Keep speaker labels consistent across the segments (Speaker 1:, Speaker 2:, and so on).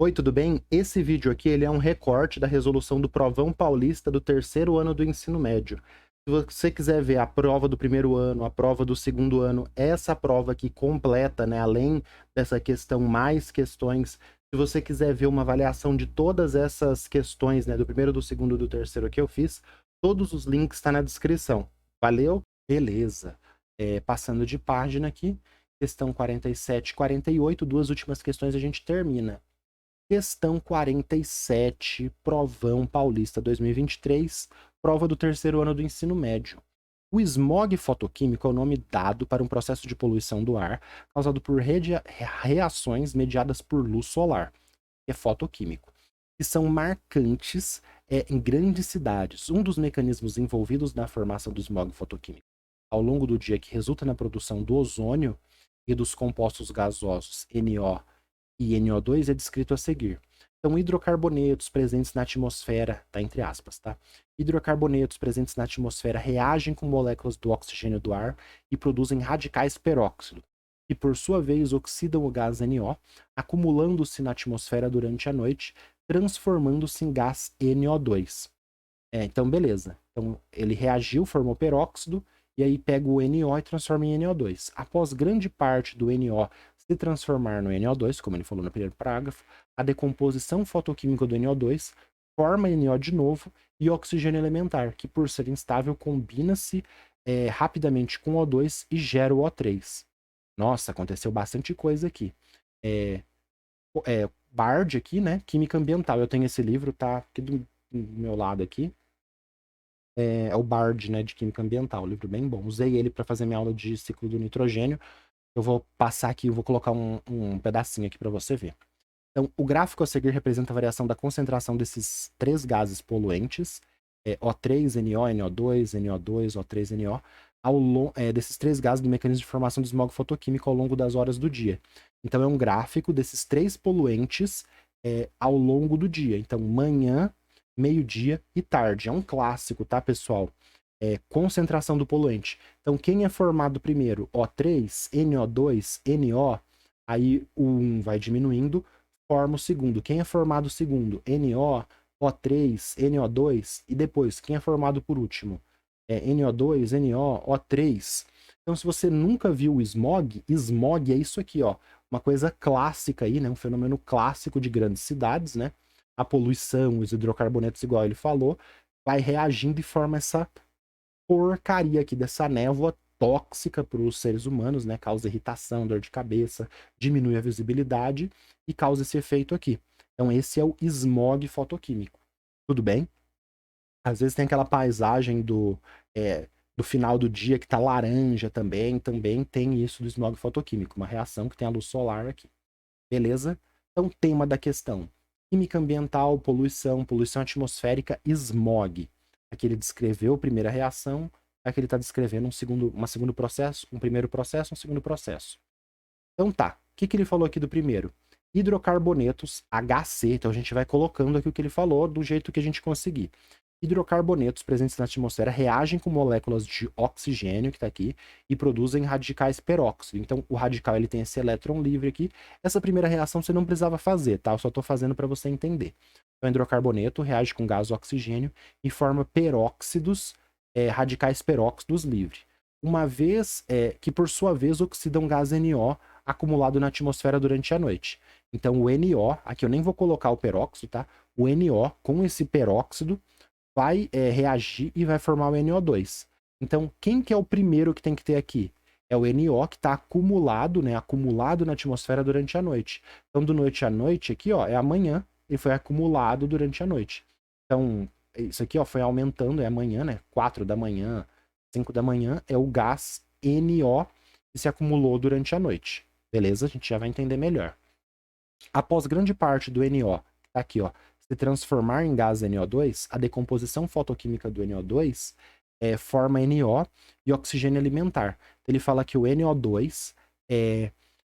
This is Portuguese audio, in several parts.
Speaker 1: Oi, tudo bem? Esse vídeo aqui ele é um recorte da resolução do Provão Paulista do terceiro ano do ensino médio. Se você quiser ver a prova do primeiro ano, a prova do segundo ano, essa prova aqui completa, né, além dessa questão mais questões, se você quiser ver uma avaliação de todas essas questões, né, do primeiro, do segundo e do terceiro que eu fiz, todos os links estão na descrição. Valeu? Beleza. Passando de página aqui, questão 47 e 48, duas últimas questões a gente termina. Questão 47, Provão Paulista 2023, prova do terceiro ano do ensino médio. O smog fotoquímico é o nome dado para um processo de poluição do ar causado por reações mediadas por luz solar, que é fotoquímico, que são marcantes em grandes cidades. Um dos mecanismos envolvidos na formação do smog fotoquímico ao longo do dia que resulta na produção do ozônio e dos compostos gasosos NO e NO2 é descrito a seguir. Então, hidrocarbonetos presentes na atmosfera, tá entre aspas, tá? Hidrocarbonetos presentes na atmosfera reagem com moléculas do oxigênio do ar e produzem radicais peróxido, que por sua vez oxidam o gás NO, acumulando-se na atmosfera durante a noite, transformando-se em gás NO2. Então, beleza. Então, ele reagiu, formou peróxido, e aí pega o NO e transforma em NO2. Após grande parte do NO se transformar no NO2, como ele falou no primeiro parágrafo, a decomposição fotoquímica do NO2 forma NO de novo e oxigênio elementar, que por ser instável combina-se rapidamente com O2 e gera o O3. Nossa, aconteceu bastante coisa aqui. Bard aqui, né? Química ambiental. Eu tenho esse livro, tá aqui do meu lado aqui. É o Bard, né, de Química Ambiental, livro bem bom. Usei ele para fazer minha aula de ciclo do nitrogênio. Eu vou passar aqui, eu vou colocar um pedacinho aqui para você ver. Então, o gráfico a seguir representa a variação da concentração desses três gases poluentes, O3, NO, NO2, NO2, O3, NO, desses três gases do mecanismo de formação do smog fotoquímico ao longo das horas do dia. Então, é um gráfico desses três poluentes ao longo do dia. Então, manhã, meio-dia e tarde. É um clássico, tá, pessoal? Concentração do poluente. Então, quem é formado primeiro? O3, NO2, NO, aí o 1 vai diminuindo, forma o segundo. Quem é formado segundo? NO, O3, NO2, e depois, quem é formado por último? NO2, NO, O3. Então, se você nunca viu o smog é isso aqui, ó. Uma coisa clássica aí, né? Um fenômeno clássico de grandes cidades, né? A poluição, os hidrocarbonetos, igual ele falou, vai reagindo e forma essa porcaria aqui dessa névoa tóxica para os seres humanos, né? Causa irritação, dor de cabeça, diminui a visibilidade e causa esse efeito aqui. Então, esse é o smog fotoquímico. Tudo bem? Às vezes tem aquela paisagem do final do dia que tá laranja também tem isso do smog fotoquímico, uma reação que tem a luz solar aqui. Beleza? Então, tema da questão: química ambiental, poluição, poluição atmosférica, smog. Aqui ele descreveu a primeira reação, aqui ele está descrevendo um segundo processo, um primeiro processo, um segundo processo. Então tá, o que ele falou aqui do primeiro? Hidrocarbonetos, HC, então a gente vai colocando aqui o que ele falou do jeito que a gente conseguir. Hidrocarbonetos presentes na atmosfera reagem com moléculas de oxigênio, que está aqui, e produzem radicais peróxido. Então, o radical ele tem esse elétron livre aqui. Essa primeira reação você não precisava fazer, tá? Eu só estou fazendo para você entender. Então, o hidrocarboneto reage com gás oxigênio e forma peróxidos, radicais peróxidos livres. Uma vez que, por sua vez, oxidam gás NO acumulado na atmosfera durante a noite. Então, o NO, aqui eu nem vou colocar o peróxido, tá? O NO, com esse peróxido, vai reagir e vai formar o NO2. Então, quem que é o primeiro que tem que ter aqui? É o NO que está acumulado, né? Acumulado na atmosfera durante a noite. Então, do noite à noite, aqui, ó, é amanhã, ele foi acumulado durante a noite. Então, isso aqui, ó, foi aumentando, é amanhã, né? 4 da manhã, 5 da manhã, é o gás NO que se acumulou durante a noite. Beleza? A gente já vai entender melhor. Após grande parte do NO, que tá aqui, ó, se transformar em gás NO2, a decomposição fotoquímica do NO2 forma NO e oxigênio alimentar. Então, ele fala que o NO2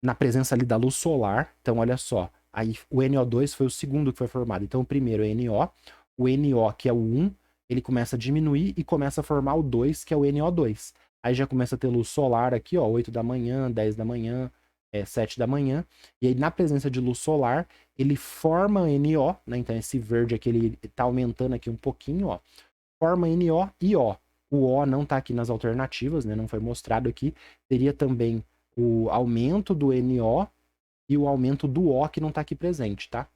Speaker 1: na presença ali da luz solar. Então, olha só, aí o NO2 foi o segundo que foi formado. Então, o primeiro é NO, o NO, que é o 1, ele começa a diminuir e começa a formar o 2, que é o NO2. Aí já começa a ter luz solar aqui, ó, 8 da manhã, 10 da manhã, 7 da manhã, e aí na presença de luz solar, ele forma NO, né? Então esse verde aqui, ele tá aumentando aqui um pouquinho, ó. Forma NO e O. O O não tá aqui nas alternativas, né? Não foi mostrado aqui. Teria também o aumento do NO e o aumento do O que não tá aqui presente, tá?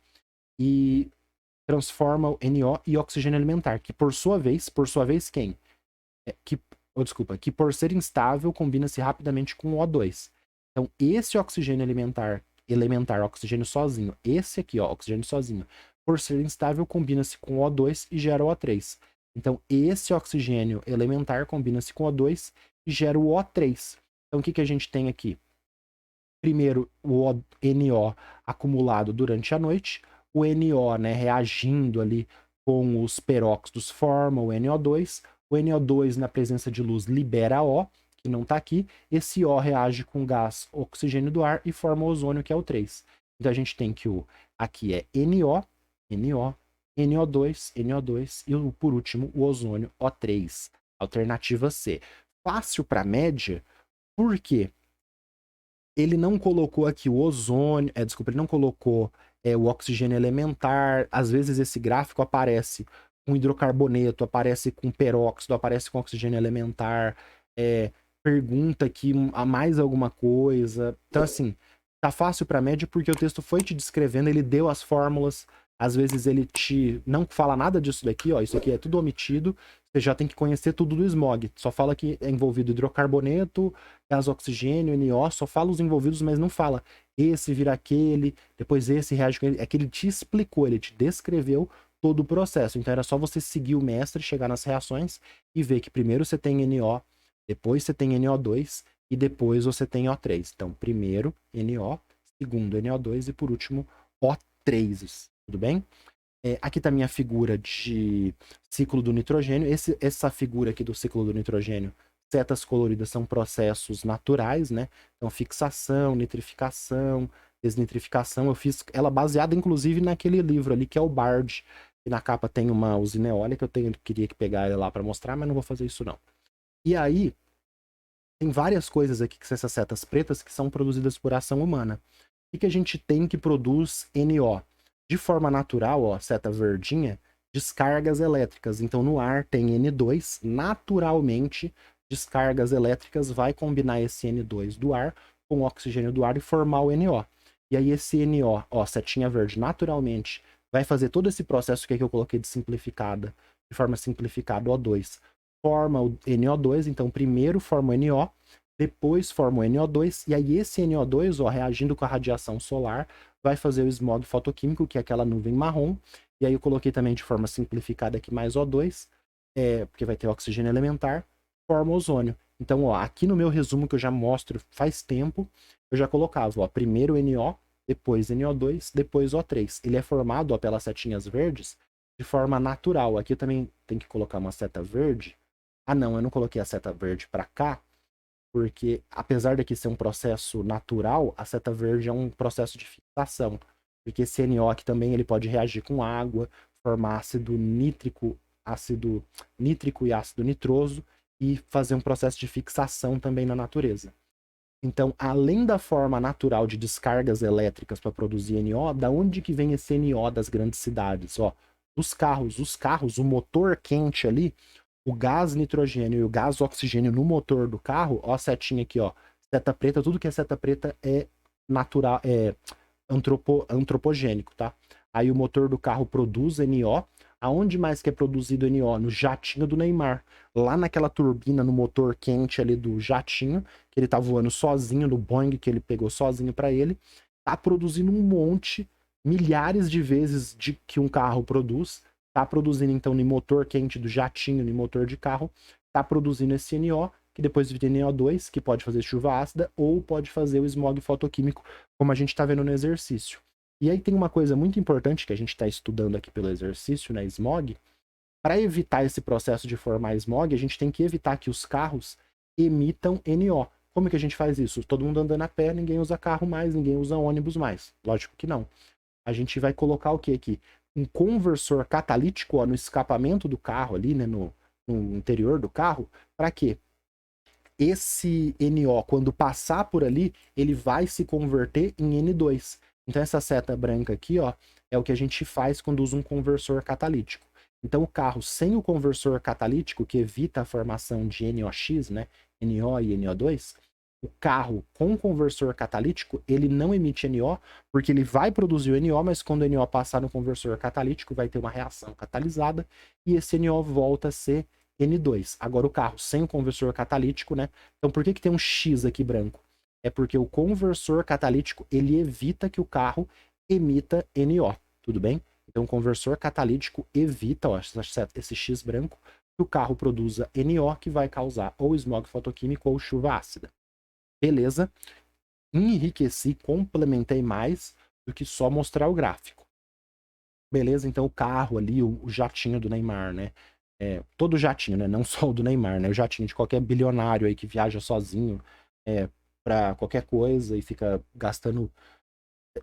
Speaker 1: E transforma o NO e oxigênio alimentar, que por sua vez quem? Que por ser instável combina-se rapidamente com o O2. Então, esse oxigênio elementar, oxigênio sozinho, esse aqui, ó, oxigênio sozinho, por ser instável combina-se com o O2 e gera o O3. Então, esse oxigênio elementar combina-se com o O2 e gera o O3. Então, o que a gente tem aqui? Primeiro, o NO acumulado durante a noite, o NO, né, reagindo ali com os peróxidos forma o NO2, o NO2 na presença de luz libera O, que não está aqui, esse O reage com o gás oxigênio do ar e forma o ozônio, que é o 3. Então a gente tem que aqui é NO, NO, NO2, NO2 e por último o ozônio O3. Alternativa C. Fácil para média, por quê? Ele não colocou aqui o ozônio, desculpa, ele não colocou o oxigênio elementar. Às vezes esse gráfico aparece com hidrocarboneto, aparece com peróxido, aparece com oxigênio elementar, pergunta aqui a mais alguma coisa. Então, assim, tá fácil para média porque o texto foi te descrevendo, ele deu as fórmulas. Às vezes ele te não fala nada disso daqui, ó, isso aqui é tudo omitido. Você já tem que conhecer tudo do smog. Só fala que é envolvido hidrocarboneto, gás oxigênio, NO, só fala os envolvidos, mas não fala esse vira aquele, depois esse reage com ele. É que ele te explicou, ele te descreveu todo o processo. Então era só você seguir o mestre, chegar nas reações e ver que primeiro você tem NO, depois você tem NO2 e depois você tem O3. Então, primeiro NO, segundo NO2 e por último O3. Tudo bem? Aqui tá a minha figura de ciclo do nitrogênio. Essa figura aqui do ciclo do nitrogênio, setas coloridas são processos naturais, né? Então, fixação, nitrificação, desnitrificação. Eu fiz ela baseada, inclusive, naquele livro ali, que é o Bard. E na capa tem uma usina eólica, queria pegar ela lá para mostrar, mas não vou fazer isso, não. E aí, tem várias coisas aqui que são essas setas pretas que são produzidas por ação humana. O que a gente tem que produz NO? De forma natural, ó, seta verdinha, descargas elétricas. Então, no ar tem N2, naturalmente, descargas elétricas vai combinar esse N2 do ar com o oxigênio do ar e formar o NO. E aí esse NO, ó, setinha verde, naturalmente, vai fazer todo esse processo que eu coloquei de simplificada, de forma simplificada, O2. Forma o NO2, então primeiro forma o NO, depois forma o NO2, e aí esse NO2, ó, reagindo com a radiação solar, vai fazer o smog fotoquímico, que é aquela nuvem marrom, e aí eu coloquei também de forma simplificada aqui mais O2, porque vai ter oxigênio elementar, forma ozônio. Então, ó, aqui no meu resumo que eu já mostro faz tempo, eu já colocava, ó, primeiro NO, depois NO2, depois O3. Ele é formado, ó, pelas setinhas verdes de forma natural. Aqui eu também tenho que colocar uma seta verde. Ah, não, eu não coloquei a seta verde para cá, porque apesar daqui ser um processo natural, a seta verde é um processo de fixação, porque esse NO aqui também ele pode reagir com água, formar ácido nítrico e ácido nitroso e fazer um processo de fixação também na natureza. Então, além da forma natural de descargas elétricas para produzir NO, da onde que vem esse NO das grandes cidades? Ó, os carros, o motor quente ali, o gás nitrogênio e o gás oxigênio no motor do carro, ó a setinha aqui, ó, seta preta, tudo que é seta preta é natural, é antropogênico, tá? Aí o motor do carro produz NO. Aonde mais que é produzido NO? No jatinho do Neymar. Lá naquela turbina, no motor quente ali do jatinho, que ele tá voando sozinho, no Boeing que ele pegou sozinho para ele, tá produzindo um monte, milhares de vezes de que um carro produz, tá produzindo então no motor quente do jatinho, no motor de carro, tá produzindo esse NO, que depois vira NO2, que pode fazer chuva ácida, ou pode fazer o smog fotoquímico, como a gente tá vendo no exercício. E aí tem uma coisa muito importante que a gente está estudando aqui pelo exercício, né, smog. Para evitar esse processo de formar smog, a gente tem que evitar que os carros emitam NO. Como que a gente faz isso? Todo mundo andando a pé, ninguém usa carro mais, ninguém usa ônibus mais. Lógico que não. A gente vai colocar o que aqui? Um conversor catalítico, ó, no escapamento do carro ali, né, no interior do carro. Para quê? esse NO, quando passar por ali, ele vai se converter em N2. Então essa seta branca aqui, ó, é o que a gente faz quando usa um conversor catalítico. Então o carro sem o conversor catalítico, que evita a formação de NOx, né, NO e NO2, o carro com conversor catalítico, ele não emite NO, porque ele vai produzir o NO, mas quando o NO passar no conversor catalítico, vai ter uma reação catalisada, e esse NO volta a ser N2. Agora o carro sem o conversor catalítico, né? Então por que tem um X aqui branco? É porque o conversor catalítico, ele evita que o carro emita NO, tudo bem? Então o conversor catalítico evita, ó, esse X branco, que o carro produza NO, que vai causar ou smog fotoquímico ou chuva ácida. Beleza? Enriqueci, complementei mais do que só mostrar o gráfico. Beleza? Então o carro ali, o jatinho do Neymar, né? Todo jatinho, né? Não só o do Neymar, né? O jatinho de qualquer bilionário aí que viaja sozinho para qualquer coisa e fica gastando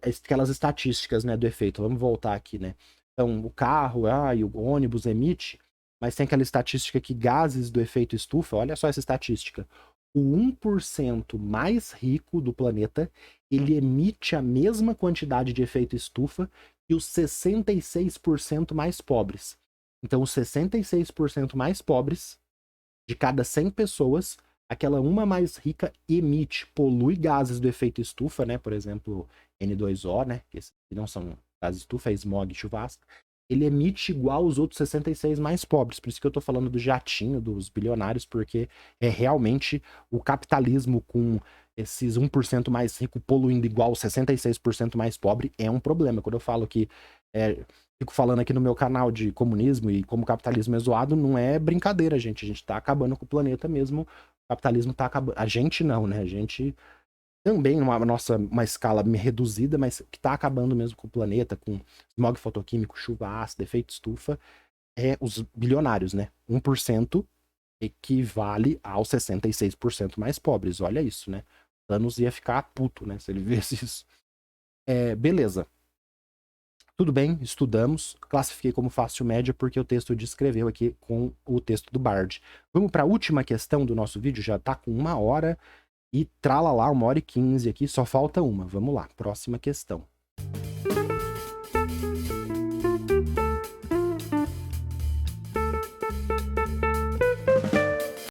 Speaker 1: aquelas estatísticas, né, do efeito. Vamos voltar aqui, né? Então, o carro, e o ônibus emite, mas tem aquela estatística que gases do efeito estufa, olha só essa estatística. O 1% mais rico do planeta, ele emite a mesma quantidade de efeito estufa que os 66% mais pobres. Então, os 66% mais pobres, de cada 100 pessoas, aquela uma mais rica emite, polui gases do efeito estufa, né? Por exemplo, N2O, né? Que não são gases estufa, é smog e chuvasco. Ele emite igual os outros 66 mais pobres. Por isso que eu tô falando do jatinho, dos bilionários, porque é realmente o capitalismo com esses 1% mais rico poluindo igual os 66% mais pobre é um problema. Quando eu falo que fico falando aqui no meu canal de comunismo e como o capitalismo é zoado, não é brincadeira, gente. A gente tá acabando com o planeta mesmo. O capitalismo tá acabando. A gente não, né? A gente também uma escala reduzida, mas que tá acabando mesmo com o planeta, com smog fotoquímico, chuva ácida, efeito estufa, os bilionários, né? 1% equivale aos 66% mais pobres. Olha isso, né? Thanos ia ficar puto, né? Se ele visse isso. Beleza. Tudo bem, estudamos, classifiquei como fácil média porque o texto descreveu aqui com o texto do Bard. Vamos para a última questão do nosso vídeo, já tá com 1h e trala lá, 1h15 aqui, só falta uma. Vamos lá, próxima questão.